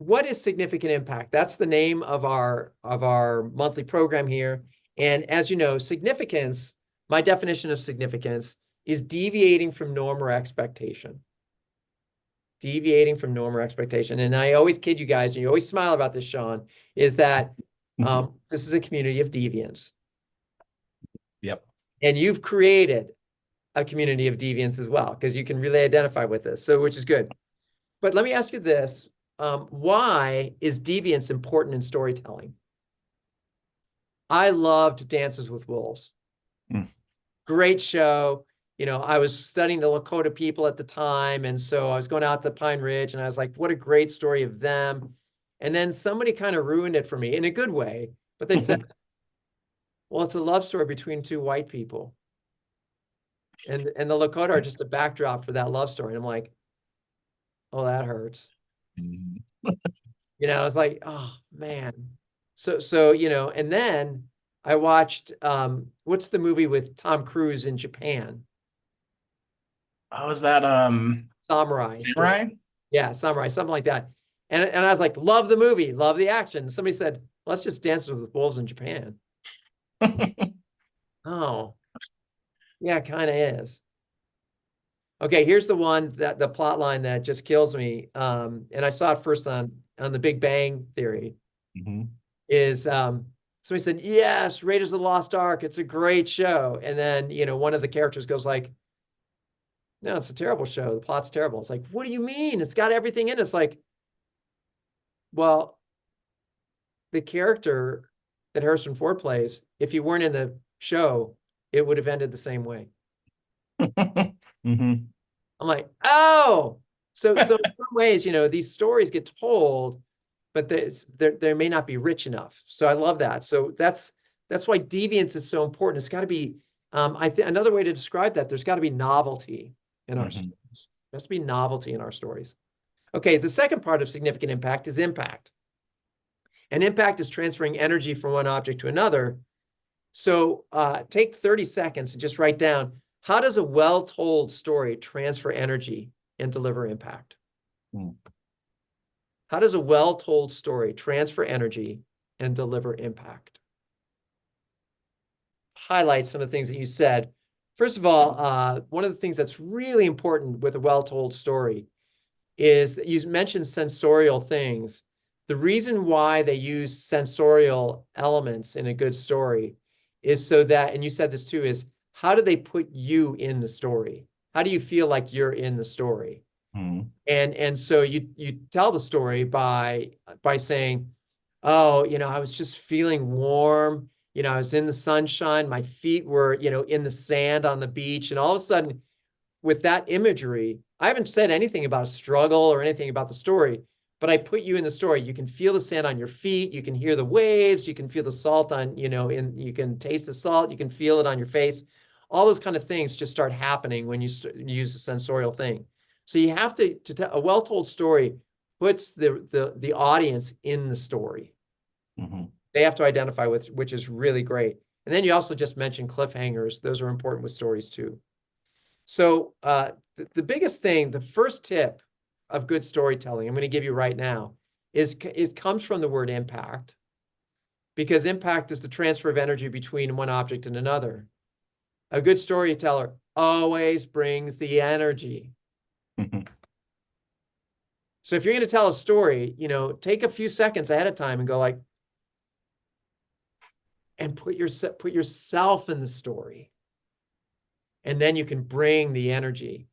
what is significant impact? That's the name of our monthly program here. And as you know, significance, my definition of significance is deviating from norm or expectation. Deviating from norm or expectation. And I always kid you guys, and you always smile about this, Sean, is that this is a community of deviants. Yep. And you've created a community of deviants as well, because you can really identify with this, so which is good. But let me ask you this. Why is deviance important in storytelling? I loved Dances with Wolves. Great show. You know, I was studying the Lakota people at the time, and so I was going out to Pine Ridge, and I was like, what a great story of them. And then somebody kind of ruined it for me in a good way, but they said, well, it's a love story between two white people. And the Lakota are just a backdrop for that love story. And I'm like, oh, that hurts. You know, it's like, oh man. So, you know, and then I watched what's the movie with Tom Cruise in Japan? How was that? Samurai. Samurai? Yeah, Samurai, something like that. And I was like, love the movie, love the action. Somebody said, let's just dance with wolves in Japan. Oh, yeah, it kind of is. Okay, here's the one that the plot line that just kills me. And I saw it first on The Big Bang Theory. Is somebody said, yes, Raiders of the Lost Ark, it's a great show. And then, you know, one of the characters goes like, no, it's a terrible show. The plot's terrible. It's like, what do you mean? It's got everything in it. It's like, well, the character that Harrison Ford plays, if you weren't in the show, it would have ended the same way. I'm like, oh, so in some ways, you know, these stories get told, but they may not be rich enough. So I love that. So that's why deviance is so important. It's got to be, I think another way to describe that, there's got to be novelty in our stories. There has to be novelty in our stories. Okay, the second part of significant impact is impact. And impact is transferring energy from one object to another. So take 30 seconds and just write down, how does a well-told story transfer energy and deliver impact? How does a well-told story transfer energy and deliver impact? Highlight some of the things that you said. First of all, one of the things that's really important with a well-told story is that you mentioned sensorial things. The reason why they use sensorial elements in a good story is so that, and you said this too, is how do they put you in the story? How do you feel like you're in the story? And so you tell the story by saying, oh, you know, I was just feeling warm. You know, I was in the sunshine. My feet were, you know, in the sand on the beach. And all of a sudden, with that imagery, I haven't said anything about a struggle or anything about the story, but I put you in the story. You can feel the sand on your feet. You can hear the waves. You can feel the salt on, you know, you can taste the salt. You can feel it on your face. All those kind of things just start happening when you use a sensorial thing. So you have to tell a well-told story puts the audience in the story. They have to identify with, which is really great. And then you also just mentioned cliffhangers. Those are important with stories too. So the biggest thing, the first tip of good storytelling, I'm going to give you right now, is comes from the word impact, because impact is the transfer of energy between one object and another. A good storyteller always brings the energy. So if you're going to tell a story, you know, take a few seconds ahead of time and go like, and put yourself in the story. And then you can bring the energy.